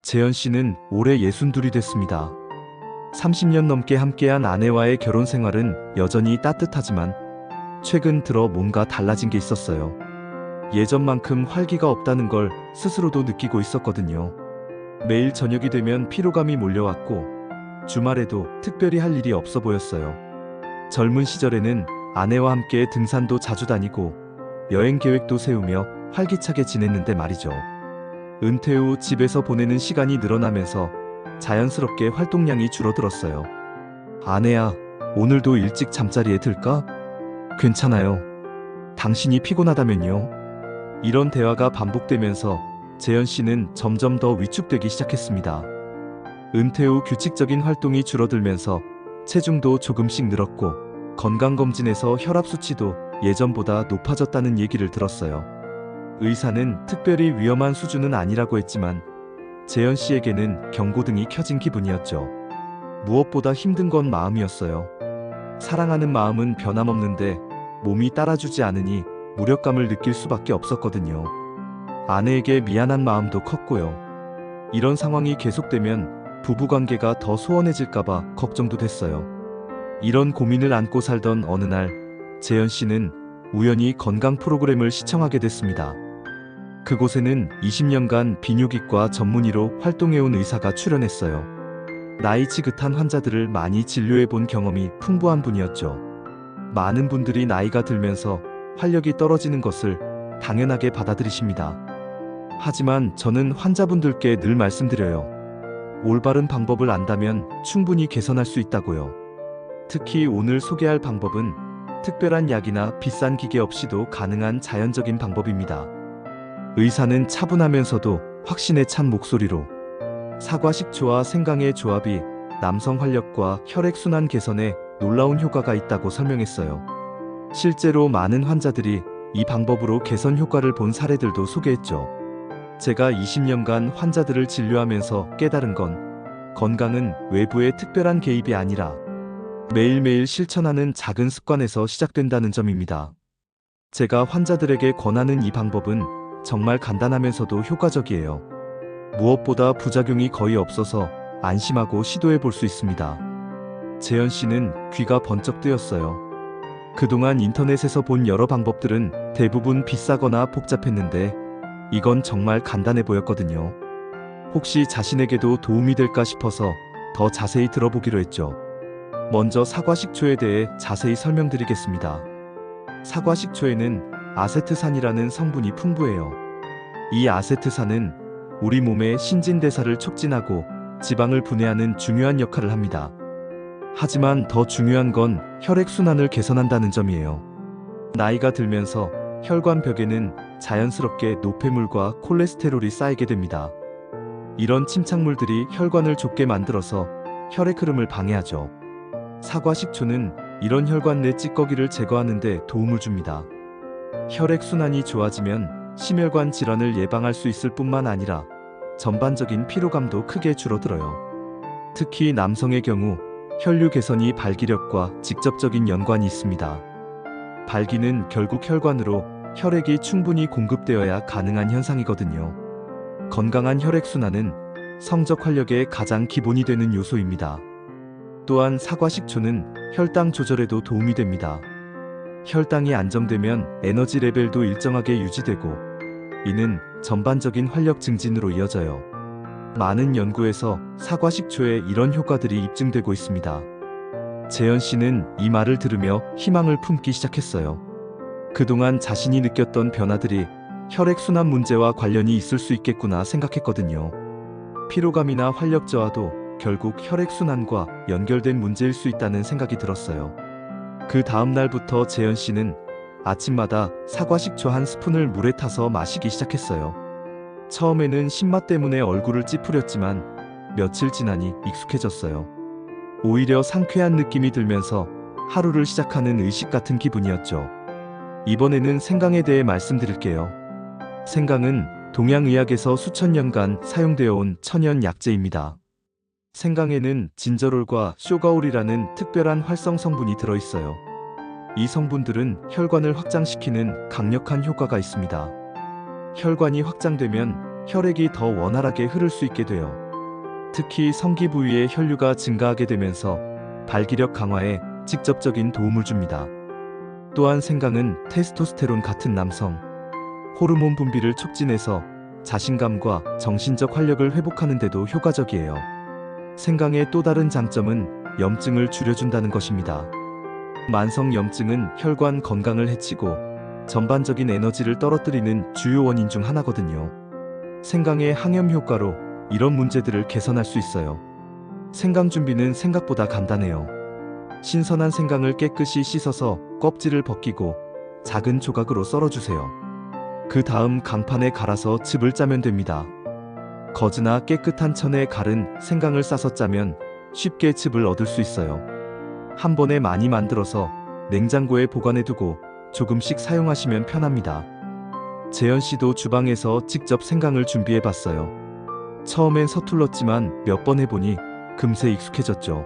재현 씨는 올해 62이 됐습니다. 30년 넘게 함께한 아내와의 결혼 생활은 여전히 따뜻하지만 최근 들어 뭔가 달라진 게 있었어요. 예전만큼 활기가 없다는 걸 스스로도 느끼고 있었거든요. 매일 저녁이 되면 피로감이 몰려왔고 주말에도 특별히 할 일이 없어 보였어요. 젊은 시절에는 아내와 함께 등산도 자주 다니고 여행 계획도 세우며 활기차게 지냈는데 말이죠. 은퇴 후 집에서 보내는 시간이 늘어나면서 자연스럽게 활동량이 줄어들었어요. 아내야, 오늘도 일찍 잠자리에 들까? 괜찮아요. 당신이 피곤하다면요. 이런 대화가 반복되면서 재현 씨는 점점 더 위축되기 시작했습니다. 은퇴 후 규칙적인 활동이 줄어들면서 체중도 조금씩 늘었고 건강검진에서 혈압 수치도 예전보다 높아졌다는 얘기를 들었어요. 의사는 특별히 위험한 수준은 아니라고 했지만 재현 씨에게는 경고등이 켜진 기분이었죠. 무엇보다 힘든 건 마음이었어요. 사랑하는 마음은 변함없는데 몸이 따라주지 않으니 무력감을 느낄 수밖에 없었거든요. 아내에게 미안한 마음도 컸고요. 이런 상황이 계속되면 부부관계가 더 소원해질까봐 걱정도 됐어요. 이런 고민을 안고 살던 어느 날 재현 씨는 우연히 건강 프로그램을 시청하게 됐습니다. 그곳에는 20년간 비뇨기과 전문의로 활동해온 의사가 출연했어요. 나이 지긋한 환자들을 많이 진료해본 경험이 풍부한 분이었죠. 많은 분들이 나이가 들면서 활력이 떨어지는 것을 당연하게 받아들이십니다. 하지만 저는 환자분들께 늘 말씀드려요. 올바른 방법을 안다면 충분히 개선할 수 있다고요. 특히 오늘 소개할 방법은 특별한 약이나 비싼 기계 없이도 가능한 자연적인 방법입니다. 의사는 차분하면서도 확신에 찬 목소리로 사과 식초와 생강의 조합이 남성 활력과 혈액순환 개선에 놀라운 효과가 있다고 설명했어요. 실제로 많은 환자들이 이 방법으로 개선 효과를 본 사례들도 소개했죠. 제가 20년간 환자들을 진료하면서 깨달은 건 건강은 외부의 특별한 개입이 아니라 매일매일 실천하는 작은 습관에서 시작된다는 점입니다. 제가 환자들에게 권하는 이 방법은 정말 간단하면서도 효과적이에요. 무엇보다 부작용이 거의 없어서 안심하고 시도해 볼 수 있습니다. 재현 씨는 귀가 번쩍 뜨였어요. 그동안 인터넷에서 본 여러 방법들은 대부분 비싸거나 복잡했는데 이건 정말 간단해 보였거든요. 혹시 자신에게도 도움이 될까 싶어서 더 자세히 들어보기로 했죠. 먼저 사과 식초에 대해 자세히 설명드리겠습니다. 사과 식초에는 아세트산이라는 성분이 풍부해요. 이 아세트산은 우리 몸의 신진대사를 촉진하고 지방을 분해하는 중요한 역할을 합니다. 하지만 더 중요한 건 혈액순환을 개선한다는 점이에요. 나이가 들면서 혈관벽에는 자연스럽게 노폐물과 콜레스테롤이 쌓이게 됩니다. 이런 침착물들이 혈관을 좁게 만들어서 혈액 흐름을 방해하죠. 사과 식초는 이런 혈관 내 찌꺼기를 제거하는 데 도움을 줍니다. 혈액 순환이 좋아지면 심혈관 질환을 예방할 수 있을 뿐만 아니라 전반적인 피로감도 크게 줄어들어요. 특히 남성의 경우 혈류 개선이 발기력과 직접적인 연관이 있습니다. 발기는 결국 혈관으로 혈액이 충분히 공급되어야 가능한 현상이거든요. 건강한 혈액순환은 성적 활력의 가장 기본이 되는 요소입니다. 또한 사과 식초는 혈당 조절에도 도움이 됩니다. 혈당이 안정되면 에너지 레벨도 일정하게 유지되고 이는 전반적인 활력 증진으로 이어져요. 많은 연구에서 사과 식초에 이런 효과들이 입증되고 있습니다. 재현 씨는 이 말을 들으며 희망을 품기 시작했어요. 그동안 자신이 느꼈던 변화들이 혈액순환 문제와 관련이 있을 수 있겠구나 생각했거든요. 피로감이나 활력 저하도 결국 혈액순환과 연결된 문제일 수 있다는 생각이 들었어요. 그 다음 날부터 재현 씨는 아침마다 사과 식초 한 스푼을 물에 타서 마시기 시작했어요. 처음에는 신맛 때문에 얼굴을 찌푸렸지만 며칠 지나니 익숙해졌어요. 오히려 상쾌한 느낌이 들면서 하루를 시작하는 의식 같은 기분이었죠. 이번에는 생강에 대해 말씀드릴게요. 생강은 동양의학에서 수천 년간 사용되어 온 천연 약재입니다. 생강에는 진저롤과 쇼가올이라는 특별한 활성 성분이 들어있어요. 이 성분들은 혈관을 확장시키는 강력한 효과가 있습니다. 혈관이 확장되면 혈액이 더 원활하게 흐를 수 있게 돼요. 특히 성기 부위의 혈류가 증가하게 되면서 발기력 강화에 직접적인 도움을 줍니다. 또한 생강은 테스토스테론 같은 남성 호르몬 분비를 촉진해서 자신감과 정신적 활력을 회복하는 데도 효과적이에요. 생강의 또 다른 장점은 염증을 줄여준다는 것입니다. 만성 염증은 혈관 건강을 해치고 전반적인 에너지를 떨어뜨리는 주요 원인 중 하나거든요. 생강의 항염 효과로 이런 문제들을 개선할 수 있어요. 생강 준비는 생각보다 간단해요. 신선한 생강을 깨끗이 씻어서 껍질을 벗기고 작은 조각으로 썰어주세요. 그 다음 강판에 갈아서 즙을 짜면 됩니다. 거즈나 깨끗한 천에 갈은 생강을 싸서 짜면 쉽게 즙을 얻을 수 있어요. 한 번에 많이 만들어서 냉장고에 보관해두고 조금씩 사용하시면 편합니다. 재현 씨도 주방에서 직접 생강을 준비해봤어요. 처음엔 서툴렀지만 몇 번 해보니 금세 익숙해졌죠.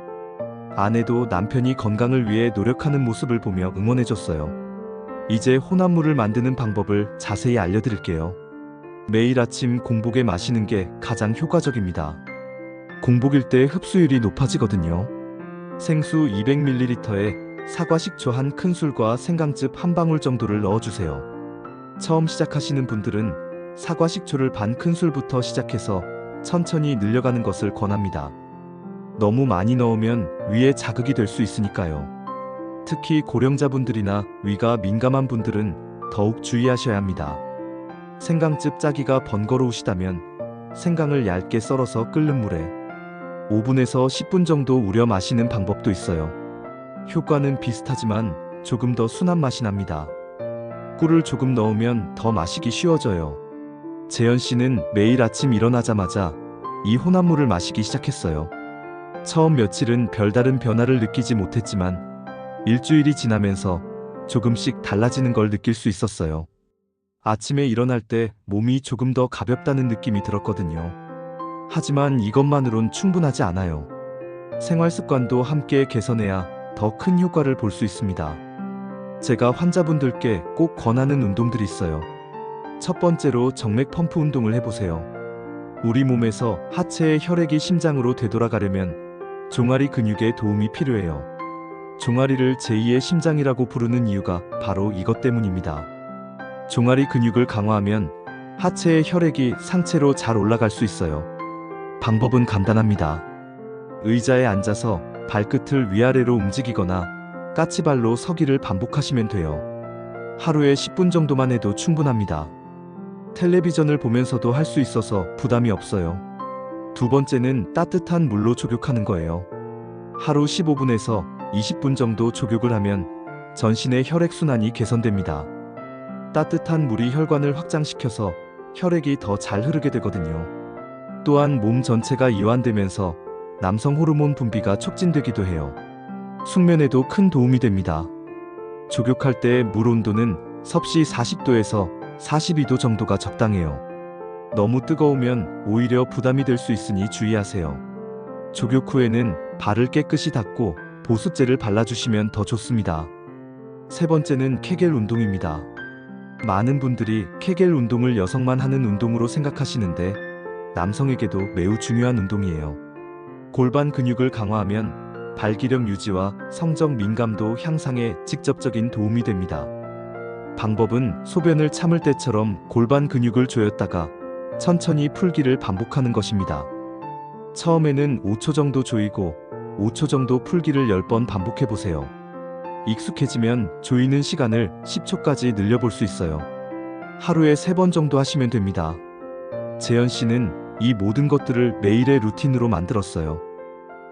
아내도 남편이 건강을 위해 노력하는 모습을 보며 응원해줬어요. 이제 혼합물을 만드는 방법을 자세히 알려드릴게요. 매일 아침 공복에 마시는 게 가장 효과적입니다. 공복일 때 흡수율이 높아지거든요. 생수 200ml에 사과 식초 한 큰술과 생강즙 한 방울 정도를 넣어주세요. 처음 시작하시는 분들은 사과 식초를 반 큰술부터 시작해서 천천히 늘려가는 것을 권합니다. 너무 많이 넣으면 위에 자극이 될 수 있으니까요. 특히 고령자분들이나 위가 민감한 분들은 더욱 주의하셔야 합니다. 생강즙 짜기가 번거로우시다면 생강을 얇게 썰어서 끓는 물에 5분에서 10분 정도 우려 마시는 방법도 있어요. 효과는 비슷하지만 조금 더 순한 맛이 납니다. 꿀을 조금 넣으면 더 마시기 쉬워져요. 재현 씨는 매일 아침 일어나자마자 이 혼합물을 마시기 시작했어요. 처음 며칠은 별다른 변화를 느끼지 못했지만 일주일이 지나면서 조금씩 달라지는 걸 느낄 수 있었어요. 아침에 일어날 때 몸이 조금 더 가볍다는 느낌이 들었거든요. 하지만 이것만으론 충분하지 않아요. 생활 습관도 함께 개선해야 더 큰 효과를 볼 수 있습니다. 제가 환자분들께 꼭 권하는 운동들이 있어요. 첫 번째로 정맥 펌프 운동을 해보세요. 우리 몸에서 하체의 혈액이 심장으로 되돌아가려면 종아리 근육에 도움이 필요해요. 종아리를 제2의 심장이라고 부르는 이유가 바로 이것 때문입니다. 종아리 근육을 강화하면 하체의 혈액이 상체로 잘 올라갈 수 있어요. 방법은 간단합니다. 의자에 앉아서 발끝을 위아래로 움직이거나 까치발로 서기를 반복하시면 돼요. 하루에 10분 정도만 해도 충분합니다. 텔레비전을 보면서도 할 수 있어서 부담이 없어요. 두 번째는 따뜻한 물로 족욕하는 거예요. 하루 15분에서 20분 정도 족욕을 하면 전신의 혈액순환이 개선됩니다. 따뜻한 물이 혈관을 확장시켜서 혈액이 더 잘 흐르게 되거든요. 또한 몸 전체가 이완되면서 남성 호르몬 분비가 촉진되기도 해요. 숙면에도 큰 도움이 됩니다. 족욕할 때 물 온도는 섭씨 40도에서 42도 정도가 적당해요. 너무 뜨거우면 오히려 부담이 될 수 있으니 주의하세요. 족욕 후에는 발을 깨끗이 닦고 보습제를 발라주시면 더 좋습니다. 세 번째는 케겔 운동입니다. 많은 분들이 케겔 운동을 여성만 하는 운동으로 생각하시는데 남성에게도 매우 중요한 운동이에요. 골반 근육을 강화하면 발기력 유지와 성적 민감도 향상에 직접적인 도움이 됩니다. 방법은 소변을 참을 때처럼 골반 근육을 조였다가 천천히 풀기를 반복하는 것입니다. 처음에는 5초 정도 조이고 5초 정도 풀기를 10번 반복해보세요. 익숙해지면 조이는 시간을 10초까지 늘려볼 수 있어요. 하루에 3번 정도 하시면 됩니다. 재현 씨는 이 모든 것들을 매일의 루틴으로 만들었어요.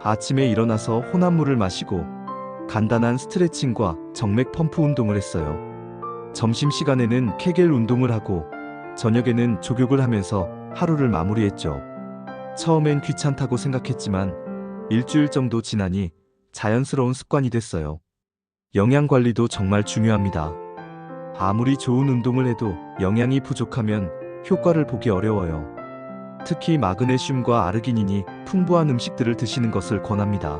아침에 일어나서 혼합물을 마시고 간단한 스트레칭과 정맥 펌프 운동을 했어요. 점심시간에는 케겔 운동을 하고 저녁에는 족욕을 하면서 하루를 마무리했죠. 처음엔 귀찮다고 생각했지만 일주일 정도 지나니 자연스러운 습관이 됐어요. 영양관리도 정말 중요합니다. 아무리 좋은 운동을 해도 영양이 부족하면 효과를 보기 어려워요. 특히 마그네슘과 아르기닌이 풍부한 음식들을 드시는 것을 권합니다.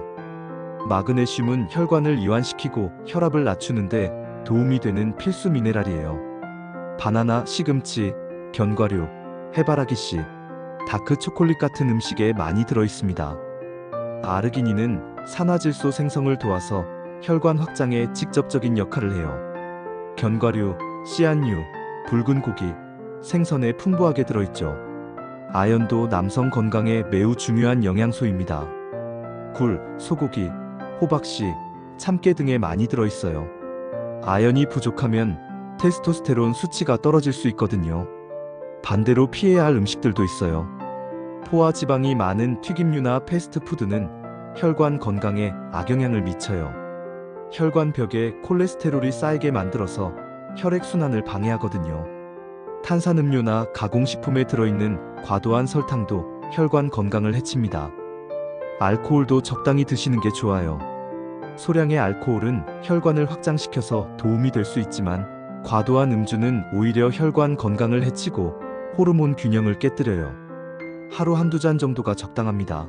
마그네슘은 혈관을 이완시키고 혈압을 낮추는데 도움이 되는 필수 미네랄이에요. 바나나, 시금치, 견과류, 해바라기 씨, 다크 초콜릿 같은 음식에 많이 들어 있습니다. 아르기닌은 산화질소 생성을 도와서 혈관 확장에 직접적인 역할을 해요. 견과류, 씨앗류, 붉은 고기, 생선에 풍부하게 들어있죠. 아연도 남성 건강에 매우 중요한 영양소입니다. 굴, 소고기, 호박씨, 참깨 등에 많이 들어있어요. 아연이 부족하면 테스토스테론 수치가 떨어질 수 있거든요. 반대로 피해야 할 음식들도 있어요. 포화 지방이 많은 튀김류나 패스트푸드는 혈관 건강에 악영향을 미쳐요. 혈관벽에 콜레스테롤이 쌓이게 만들어서 혈액순환을 방해하거든요. 탄산음료나 가공식품에 들어있는 과도한 설탕도 혈관 건강을 해칩니다. 알코올도 적당히 드시는 게 좋아요. 소량의 알코올은 혈관을 확장시켜서 도움이 될 수 있지만 과도한 음주는 오히려 혈관 건강을 해치고 호르몬 균형을 깨뜨려요. 하루 한두 잔 정도가 적당합니다.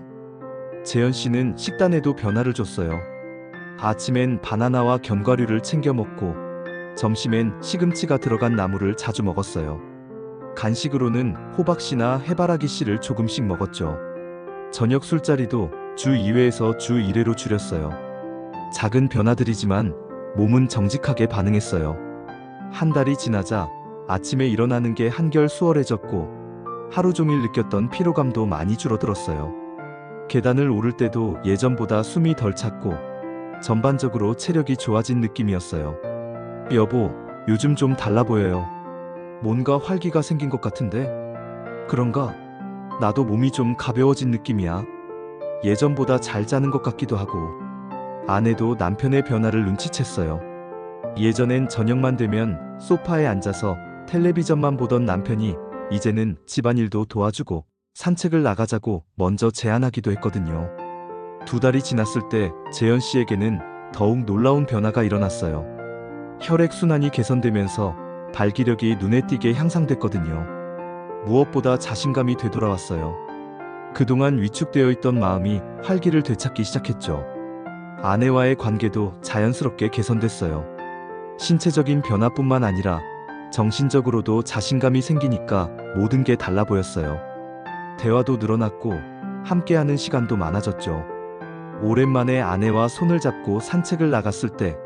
재현 씨는 식단에도 변화를 줬어요. 아침엔 바나나와 견과류를 챙겨 먹고 점심엔 시금치가 들어간 나물을 자주 먹었어요. 간식으로는 호박씨나 해바라기씨를 조금씩 먹었죠. 저녁 술자리도 주 2회에서 주 1회로 줄였어요. 작은 변화들이지만 몸은 정직하게 반응했어요. 한 달이 지나자 아침에 일어나는 게 한결 수월해졌고 하루 종일 느꼈던 피로감도 많이 줄어들었어요. 계단을 오를 때도 예전보다 숨이 덜 찼고 전반적으로 체력이 좋아진 느낌이었어요. 여보, 요즘 좀 달라 보여요. 뭔가 활기가 생긴 것 같은데? 그런가? 나도 몸이 좀 가벼워진 느낌이야. 예전보다 잘 자는 것 같기도 하고. 아내도 남편의 변화를 눈치챘어요. 예전엔 저녁만 되면 소파에 앉아서 텔레비전만 보던 남편이 이제는 집안일도 도와주고 산책을 나가자고 먼저 제안하기도 했거든요. 2달이 지났을 때 재현 씨에게는 더욱 놀라운 변화가 일어났어요. 혈액순환이 개선되면서 발기력이 눈에 띄게 향상됐거든요. 무엇보다 자신감이 되돌아왔어요. 그동안 위축되어 있던 마음이 활기를 되찾기 시작했죠. 아내와의 관계도 자연스럽게 개선됐어요. 신체적인 변화뿐만 아니라 정신적으로도 자신감이 생기니까 모든 게 달라 보였어요. 대화도 늘어났고 함께하는 시간도 많아졌죠. 오랜만에 아내와 손을 잡고 산책을 나갔을 때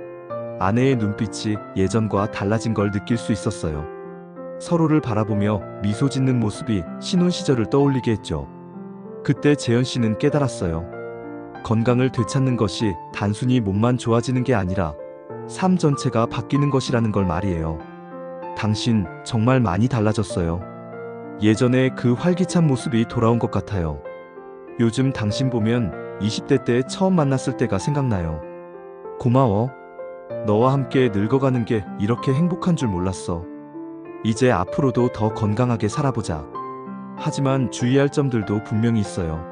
아내의 눈빛이 예전과 달라진 걸 느낄 수 있었어요. 서로를 바라보며 미소 짓는 모습이 신혼 시절을 떠올리게 했죠. 그때 재현 씨는 깨달았어요. 건강을 되찾는 것이 단순히 몸만 좋아지는 게 아니라 삶 전체가 바뀌는 것이라는 걸 말이에요. 당신 정말 많이 달라졌어요. 예전에 그 활기찬 모습이 돌아온 것 같아요. 요즘 당신 보면 20대 때 처음 만났을 때가 생각나요. 고마워. 너와 함께 늙어가는 게 이렇게 행복한 줄 몰랐어. 이제 앞으로도 더 건강하게 살아보자. 하지만 주의할 점들도 분명히 있어요.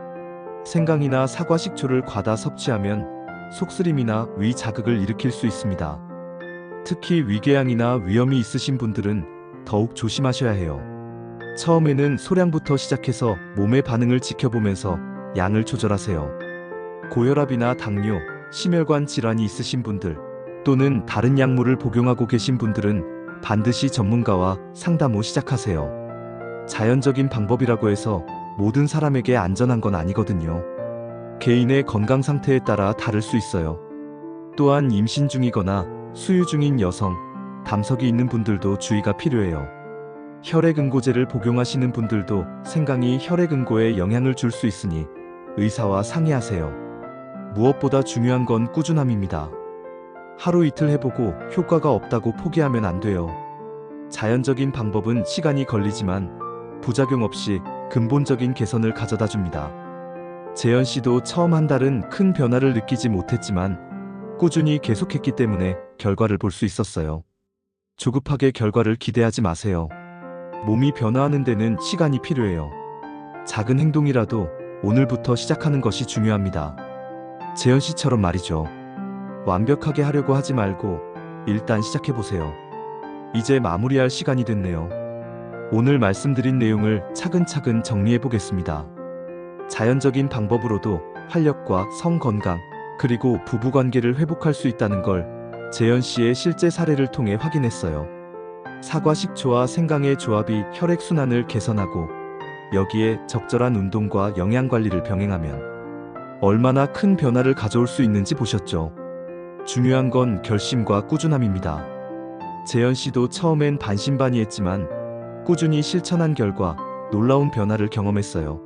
생강이나 사과 식초를 과다 섭취하면 속쓰림이나 위 자극을 일으킬 수 있습니다. 특히 위궤양이나 위염이 있으신 분들은 더욱 조심하셔야 해요. 처음에는 소량부터 시작해서 몸의 반응을 지켜보면서 양을 조절하세요. 고혈압이나 당뇨, 심혈관 질환이 있으신 분들 또는 다른 약물을 복용하고 계신 분들은 반드시 전문가와 상담 후 시작하세요. 자연적인 방법이라고 해서 모든 사람에게 안전한 건 아니거든요. 개인의 건강 상태에 따라 다를 수 있어요. 또한 임신 중이거나 수유 중인 여성, 담석이 있는 분들도 주의가 필요해요. 혈액응고제를 복용하시는 분들도 생강이 혈액응고에 영향을 줄 수 있으니 의사와 상의하세요. 무엇보다 중요한 건 꾸준함입니다. 하루 이틀 해보고 효과가 없다고 포기하면 안 돼요. 자연적인 방법은 시간이 걸리지만 부작용 없이 근본적인 개선을 가져다 줍니다. 재현 씨도 처음 한 달은 큰 변화를 느끼지 못했지만 꾸준히 계속했기 때문에 결과를 볼 수 있었어요. 조급하게 결과를 기대하지 마세요. 몸이 변화하는 데는 시간이 필요해요. 작은 행동이라도 오늘부터 시작하는 것이 중요합니다. 재현 씨처럼 말이죠. 완벽하게 하려고 하지 말고 일단 시작해보세요. 이제 마무리할 시간이 됐네요. 오늘 말씀드린 내용을 차근차근 정리해보겠습니다. 자연적인 방법으로도 활력과 성 건강, 그리고 부부관계를 회복할 수 있다는 걸 재현 씨의 실제 사례를 통해 확인했어요. 사과 식초와 생강의 조합이 혈액순환을 개선하고 여기에 적절한 운동과 영양 관리를 병행하면 얼마나 큰 변화를 가져올 수 있는지 보셨죠? 중요한 건 결심과 꾸준함입니다. 재현 씨도 처음엔 반신반의했지만 꾸준히 실천한 결과 놀라운 변화를 경험했어요.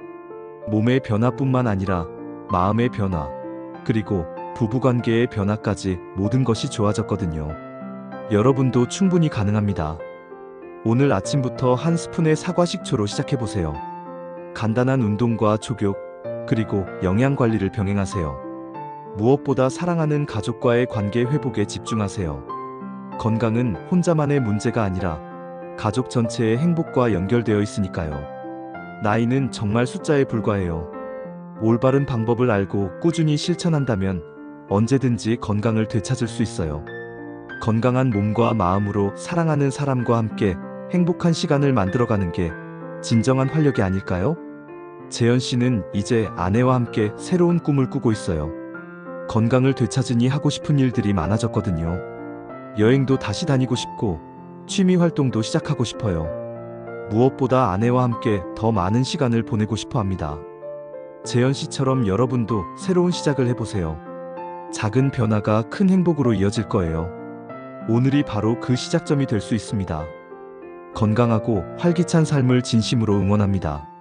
몸의 변화뿐만 아니라 마음의 변화, 그리고 부부관계의 변화까지 모든 것이 좋아졌거든요. 여러분도 충분히 가능합니다. 오늘 아침부터 한 스푼의 사과 식초로 시작해보세요. 간단한 운동과 족욕, 그리고 영양 관리를 병행하세요. 무엇보다 사랑하는 가족과의 관계 회복에 집중하세요. 건강은 혼자만의 문제가 아니라 가족 전체의 행복과 연결되어 있으니까요. 나이는 정말 숫자에 불과해요. 올바른 방법을 알고 꾸준히 실천한다면 언제든지 건강을 되찾을 수 있어요. 건강한 몸과 마음으로 사랑하는 사람과 함께 행복한 시간을 만들어가는 게 진정한 활력이 아닐까요? 재현 씨는 이제 아내와 함께 새로운 꿈을 꾸고 있어요. 건강을 되찾으니 하고 싶은 일들이 많아졌거든요. 여행도 다시 다니고 싶고 취미 활동도 시작하고 싶어요. 무엇보다 아내와 함께 더 많은 시간을 보내고 싶어 합니다. 재현 씨처럼 여러분도 새로운 시작을 해보세요. 작은 변화가 큰 행복으로 이어질 거예요. 오늘이 바로 그 시작점이 될 수 있습니다. 건강하고 활기찬 삶을 진심으로 응원합니다.